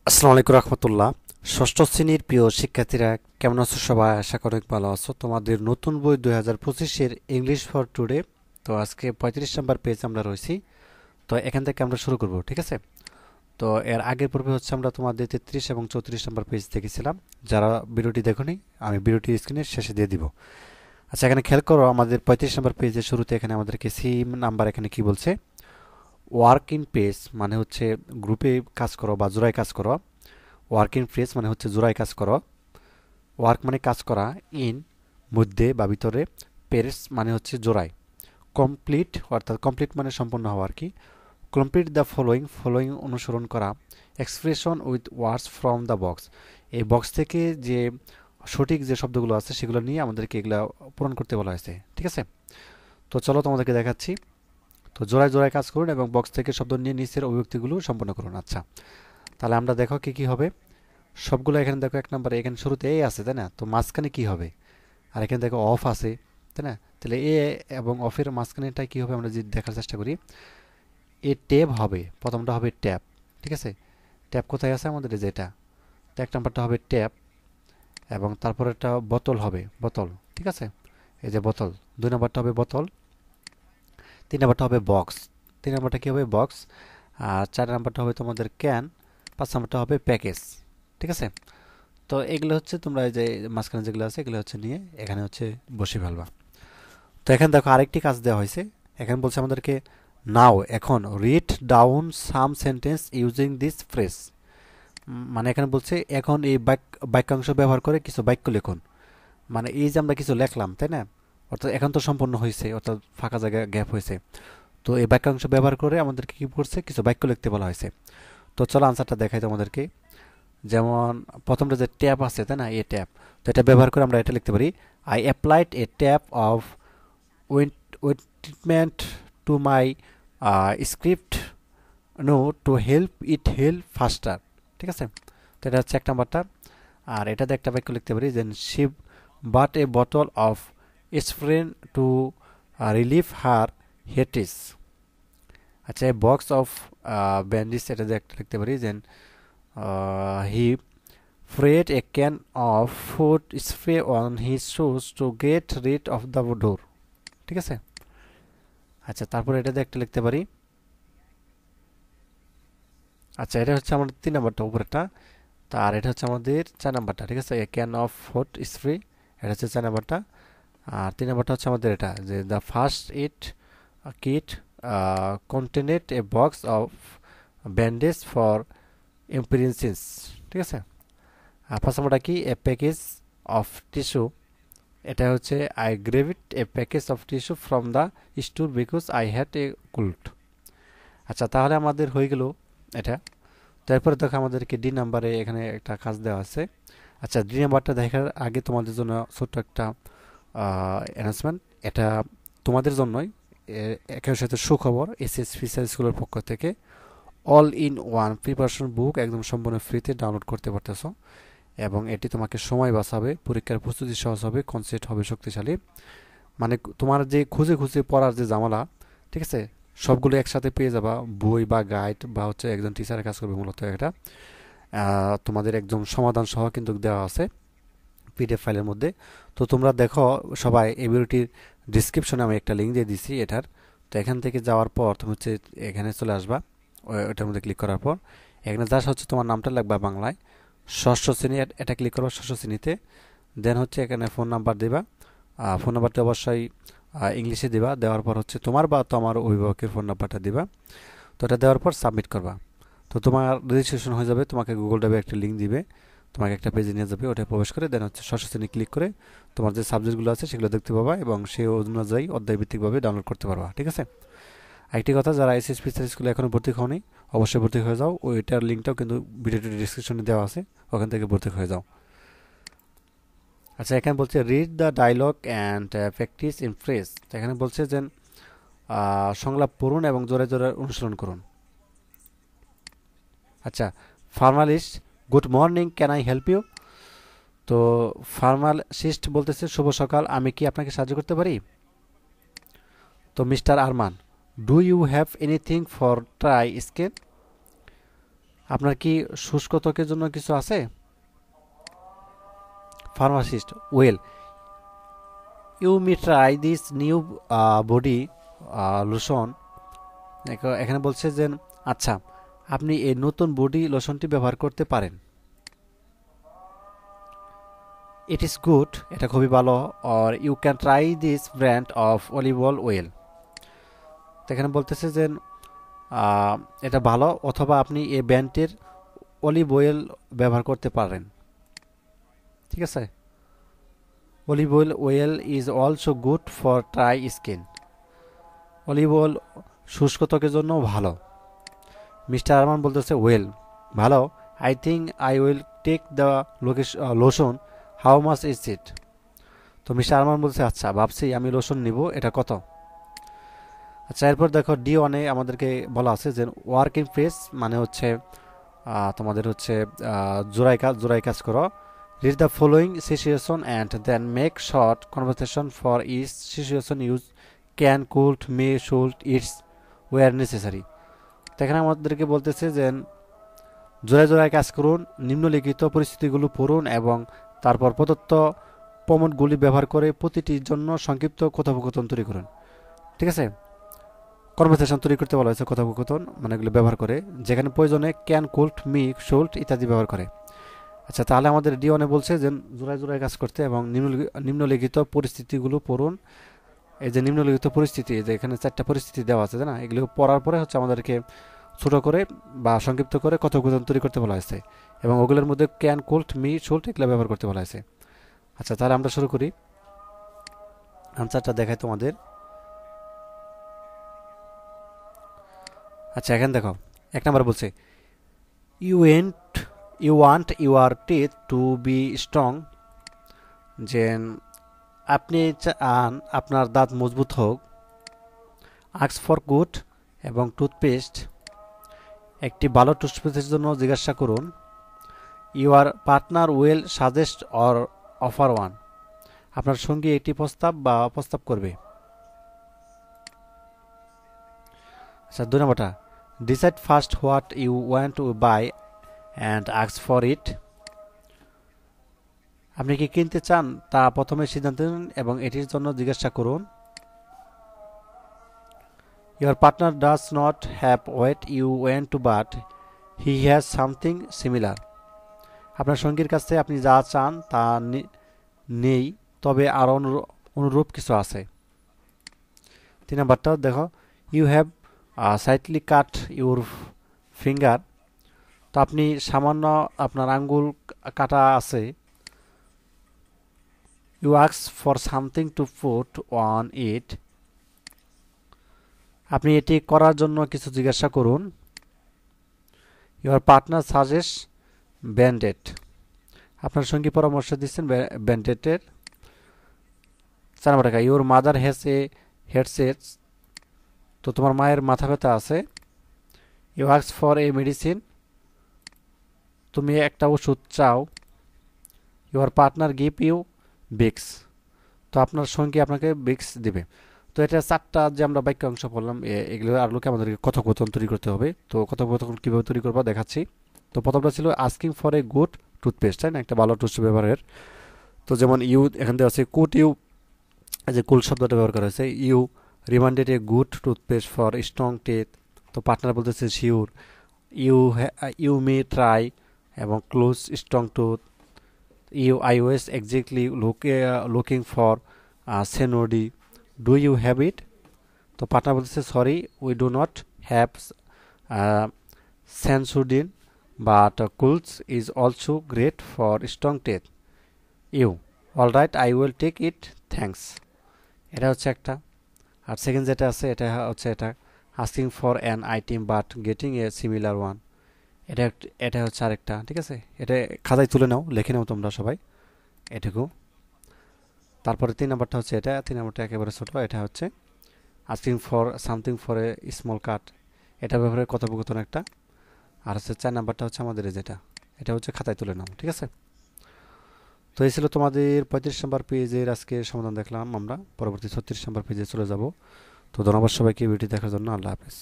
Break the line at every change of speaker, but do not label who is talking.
আসসালামু আলাইকুম রহমতুল্লাহ। ষষ্ঠ শ্রেণীর প্রিয় শিক্ষার্থীরা, কেমন আছো সবাই? আশা করি অনেক ভালো আছো। তোমাদের নতুন বই 2025-এর ইংলিশ ফর টুডে। তো আজকে 35 নম্বর পেজ আমরা রয়েছি। তো এখান থেকে আমরা শুরু করব, ঠিক আছে? তো এর আগের পর্বে হচ্ছে আমরা তোমাদের 33 এবং 34 নম্বর পেজ দেখেছিলাম। যারা ভিডিওটি দেখোনি, আমি ভিডিওটি স্ক্রিনের শেষে দিয়ে দিব। আচ্ছা, এখানে খেয়াল করো, আমাদের 35 নম্বর পেজের শুরুতে এখানে আমাদেরকে সি নাম্বার এখানে কি বলছে? ওয়ার্ক ইন পেজ মানে হচ্ছে গ্রুপে কাজ করো বা জোড়ায় কাজ করো। ওয়ার্ক ইন প্রেস মানে হচ্ছে জোড়ায় কাজ করো। ওয়ার্ক মানে কাজ করা, ইন মধ্যে বা ভিতরে, পেরেস মানে হচ্ছে জোড়ায়। কমপ্লিট অর্থাৎ কমপ্লিট মানে সম্পন্ন হওয়া আর কি। কমপ্লিট দ্য ফলোয়িং, ফলোয়িং অনুসরণ করা। Expression with words from the box, এই বক্স থেকে যে সঠিক যে শব্দগুলো আছে সেগুলো নিয়ে আমাদেরকে এগুলো পূরণ করতে বলা হয়েছে, ঠিক আছে? তো চলো তোমাদেরকে দেখাচ্ছি। তো জোড়ায় জোড়ায় কাজ করুন এবং বক্স থেকে শব্দ নিয়ে নিচের অভিব্যক্তিগুলো সম্পন্ন করুন। আচ্ছা, তাহলে আমরা দেখো কি কি হবে। সবগুলো এখানে দেখো, এক নম্বরে এখানে শুরুতে এ আছে, তাই না? তো মাঝখানে কি হবে? আর এখানে দেখো অফ আছে, তাই না? তাহলে এ এবং অফের মাঝখানেটা কি হবে আমরা যদি দেখার চেষ্টা করি। এ ট্যাব হবে, প্রথমটা হবে ট্যাব, ঠিক আছে? ট্যাব কোথায় আছে আমাদের? এই যে এটা। তো এক নম্বরটা হবে ট্যাব এবং তারপরে একটা বোতল হবে, বোতল, ঠিক আছে? এই যে বোতল। দুই নম্বরটা হবে বোতল। তিন নম্বরটা হবে বক্স। তিন নম্বরটা কি হবে? বক্স। আর চার নম্বরটা হবে তোমাদের ক্যান। পাঁচ নম্বরটা হবে প্যাকেজ, ঠিক আছে? তো এগুলো হচ্ছে তোমরা এই যে মাঝখানে যেগুলো আছে এগুলো হচ্ছে নিয়ে এখানে হচ্ছে বসে ফেলবা। তো এখানে দেখো আরেকটি কাজ দেওয়া হয়েছে। এখানে বলছে আমাদেরকে নাও, এখন read down some sentence using this phrase. মানে এখানে বলছে এখন এই বাক্যাংশ ব্যবহার করে কিছু বাক্য লিখুন। মানে এই যে আমরা কিছু লেখলাম, তাই না? অর্থাৎ এখন তো সম্পূর্ণ হয়েছে, অর্থাৎ ফাঁকা জায়গা গ্যাপ হয়েছে। তো এই বাক্যাংশ ব্যবহার করে আমাদেরকে কি করছে? কিছু বাক্য লিখতে বলা হয়েছে। তো চলো আনসারটা দেখাই তোমাদেরকে। যেমন প্রথমটা যে ট্যাপ আছে, তাই না? A tap. তো এটা ব্যবহার করে আমরা এটা লিখতে পারি, I applied a tap of ointment to my script no to help it help faster, ঠিক আছে? তো এটা হচ্ছে এক নাম্বারটা। আর এটাতে একটা বাক্য লিখতে পারি যে she bought a bottle of aspirin to relieve her headaches. আচ্ছা, এ বক্স অফ ব্যান্ডিস, এটাতে একটা লিখতে পারি যে হি sprayed a can of food spray on his shoes to get rid of the odor, ঠিক আছে? আচ্ছা, তারপরে এটাতে একটা লিখতে পারি। আচ্ছা, এটা হচ্ছে আমাদের তিন নাম্বারটা উপরেরটা। আর এটা হচ্ছে আমাদের চার নাম্বারটা, ঠিক আছে? এ ক্যান অফ ফুড স্প্রে, এটা হচ্ছে চার নাম্বারটা। আর তিন নাম্বারটা হচ্ছে আমাদের এটা যে the first aid kit contained a box of bandage for emergencies, ঠিক আছে? আর ফার্স্ট নাম্বারটা কি? এ প্যাকেজ অফ টিস্যু, এটা হচ্ছে I grabbed a package of tissue from the store because I had a cold. আচ্ছা, তাহলে আমাদের হয়ে গেল এটা। তারপরে দেখো আমাদেরকে ডি নাম্বারে এখানে একটা কাজ দেওয়া আছে। আচ্ছা, ডি নাম্বারটা দেখার আগে তোমাদের জন্য ছোট্ট একটা অ্যানাউন্সমেন্ট। এটা তোমাদের জন্যই একের সাথে সুখবর। এসএস ফিচার স্কুলের পক্ষ থেকে অল ইন ওয়ান প্রিপারেশন বুক একদম সম্পূর্ণ ফ্রিতে ডাউনলোড করতে পারতেছো। এবং এটি তোমাকে সময় বাঁচাবে, পরীক্ষার প্রস্তুতি সহজ হবে, কনসেপ্ট হবে শক্তিশালী। মানে তোমার যে খুঁজে খুঁজে পড়ার যে ঝামেলা, ঠিক আছে, সবগুলো একসাথে পেয়ে যাবা। বই বা গাইড বা হচ্ছে একজন টিচারের কাজ করবে মূলত এটা। তোমাদের একদম সমাধান সহ কিন্তু দেওয়া আছে পিডিএফ ফাইলের মধ্যে। তো তোমরা দেখো সবাই, এই ভিডিওটির ডিসক্রিপশনে আমি একটা লিঙ্ক দিয়ে দিছি এটার। তো এখান থেকে যাওয়ার পর তুমি হচ্ছে এখানে চলে আসবা। ওটার মধ্যে ক্লিক করার পর এখানে জাস্ট হচ্ছে তোমার নামটা লাগবা বাংলায়, ষষ্ঠ শ্রেণী, এটা ক্লিক করবা ষষ্ঠ শ্রেণীতে। দেন হচ্ছে এখানে ফোন নাম্বার দিবা। ফোন নাম্বারটা অবশ্যই ইংলিশে দিবা। দেওয়ার পর হচ্ছে তোমার বা তোমার অভিভাবকের ফোন নাম্বারটা দিবা। তো এটা দেওয়ার পর সাবমিট করবা। তো তোমার রেজিস্ট্রেশন হয়ে যাবে। তোমাকে গুগল ড্রাইভে একটা লিঙ্ক দিবে, তোমাকে একটা পেজে নিয়ে যাবে। ওটা প্রবেশ করে দেন হচ্ছে ষষ্ঠ শ্রেণী ক্লিক করে তোমার যে সাবজেক্টগুলো আছে সেগুলো দেখতে পাবা এবং সেই অনুযায়ী অধ্যায়ভিত্তিকভাবে ডাউনলোড করতে পারবা, ঠিক আছে? আরেকটি কথা, যারা এসএসপি স্কুলে এখনো ভর্তি হওনি অবশ্যই ভর্তি হয়ে যাও। ওইটার লিঙ্কটাও কিন্তু ভিডিওটির ডিসক্রিপশনে দেওয়া আছে, ওখান থেকে ভর্তি হয়ে যাও। আচ্ছা, এখানে বলছে read the dialogue and practise in phrase. এখানে বলছে যে সংলাপ পড়ুন এবং জোরে জোরে অনুসরণ করুন। আচ্ছা, pharmacist, good morning, can I help you? তো ফার্মাসিস্ট বলতেছে শুভ সকাল, আমি কি আপনাকে সাহায্য করতে পারি? তো mister Arman, do you have anything for dry skin? আপনার কি শুষ্ক ত্বকের জন্য কিছু আছে? Pharmacist, well you may try this new body lotion. এখানে বলছে যে আচ্ছা, আপনি এই নতুন বডি লোশনটি ব্যবহার করতে পারেন। ইট ইজ গুড, এটা খুবই ভালো। Or you can try this brand of olive oil. তো এখানে বলতেছে যে এটা ভালো, অথবা আপনি এই ব্র্যান্ডের অলিভ অয়েল ব্যবহার করতে পারেন। ঠিক আছে, olive oil is also good for dry skin. Olive oil শুষ্ক ত্বকের জন্য ভালো। মিস্টার আরমান বলতেছে ওয়েল, ভালো। I think I will take the lotion, how much is it? তো মিস্টার আরমান বলছে আচ্ছা, ভাবছি আমি লোশন নিব, এটা কত? আচ্ছা, এরপর দেখো ডি ওয়ানে আমাদেরকে বলা আছে যে ওয়ার্ক ইন প্রেস মানে হচ্ছে তোমাদের হচ্ছে জোড়াই কাজ করো। Read the following situation and then make short conversation for each situation use can, could, may, should, it's, where necessary. তো এখানে আমাদেরকে বলতেছে যে জোড়ায় কাজ করুন, নিম্নলিখিত পরিস্থিতিগুলো পড়ুন এবং তারপর প্রদত্ত প্রমোটগুলি ব্যবহার করে প্রতিটির জন্য সংক্ষিপ্ত কথোপকথন তৈরি করুন। ঠিক আছে, কনভারসেশন তৈরি করতে বলা হয়েছে, কথোপকথন মানে এগুলো ব্যবহার করে, যেখানে প্রয়োজনে ক্যান, কুড, মি, শুড ইত্যাদি ব্যবহার করে। আচ্ছা, তাহলে আমাদের ডি ওয়ানে বলছে যে জোড়ায় কাজ করতে এবং নিম্নলিখিত পরিস্থিতিগুলো পড়ুন। এই যে নিম্নলিখিত পরিস্থিতি, যে এখানে 4টা পরিস্থিতি দেওয়া আছে না, এগুলো পড়ার পরে হচ্ছে আমাদেরকে ছোট করে বা সংক্ষিপ্ত করে কথোপকথন তৈরি করতে বলা হয়েছে এবং ওগুলোর মধ্যে ক্যান, কুড, মি, শুড এগুলো ব্যবহার করতে বলা হয়েছে। আচ্ছা, তাহলে আমরা শুরু করি। আনসারটা দেখাই তোমাদের। আচ্ছা, এখানে দেখো 1 নাম্বার বলছে you and you want your teeth to be strong, যে আপনি চান আপনার দাঁত মজবুত হোক। আস্ক ফর গুড এবং টুথপেস্ট, একটি ভালো টুথপেস্টের জন্য জিজ্ঞাসা করুন। Your partner will suggest or offer one, আপনার সঙ্গী একটি প্রস্তাব করবে। আচ্ছা, 2 নম্বরটা decide first what you want to buy and ask for it, আপনি কি কিনতে চান তা প্রথমে সিদ্ধান্ত নিন এবং এটির জন্য জিজ্ঞাসা করুন। Your partner does not have what you want to but he has something similar, আপনার সঙ্গীর কাছে আপনি যা চান তা নেই, তবে আরও অনুরূপ কিছু আছে। 3 নাম্বারটা দেখো you have slightly cut your finger, তো আপনি সামান্য আপনার আঙ্গুল কাটা আছে। You ask for something to put on it, আপনি এটি করার জন্য কিছু জিজ্ঞাসা করুন। ইউর পার্টনার সাজেস্ট ব্যান্ডেড, আপনার সঙ্গী পরামর্শ দিচ্ছেন ব্যান্ডেডের। 4 নম্বর টাকা your mother has a headache, তো তোমার মায়ের মাথা ব্যথা আছে। You ask for a medicine, তুমি একটা ওষুধ চাও। Your partner give you Vicks, তো আপনার সঙ্গী আপনাকে বিক্স দিবে। তো এটা 4টা যে আমরা বাক্যাংশ বললাম, এগুলো আলোকে আমাদেরকে কথোপকথন তৈরি করতে হবে। তো কথোপকথন কীভাবে তৈরি করবো দেখাচ্ছি। তো প্রথমটা ছিল asking for a good toothpaste, তাই না, একটা ভালো টুথপেস্ট ব্যবহারের। তো যেমন ইউ এখান থেকে আছে কুড ইউ, যে কুল শব্দটা ব্যবহার করা হয়েছে। You recommended a good toothpaste for strong teeth, তো পার্টনার বলতেছে শিওর। ইউ মে ট্রাই এবং close strong tooth. You I was exactly looking for Sensodyne, do you have it, তো পার্টনার বলতেছে sorry we do not have Sensodyne but cools is also great for strong teeth. You all right I will take it thanks, এটা হচ্ছে একটা। আর second যেটা আছে এটা হচ্ছে এটা asking for an item but getting a similar one, এটা হচ্ছে আরেকটা। ঠিক আছে, এটা খাতায় তুলে নাও, লিখে নাও তোমরা সবাই এটুকু। তারপরে 3 নাম্বারটা হচ্ছে এটা, 3 নাম্বারটা একেবারে ছোট, এটা হচ্ছে asking for something for a small cut, এটা ব্যাপারে কথোপকথন একটা। আর হচ্ছে 4 নাম্বারটা হচ্ছে আমাদের যেটা, এটা হচ্ছে খাতায় তুলে নাও। ঠিক আছে, তো এই ছিল তোমাদের 35 নম্বর পেজের আজকে সমাধান দেখলাম আমরা। পরবর্তী 36 নম্বর পেজে চলে যাব। তো ধন্যবাদ সবাইকে ভিডিও দেখার জন্য। আল্লাহ হাফেজ।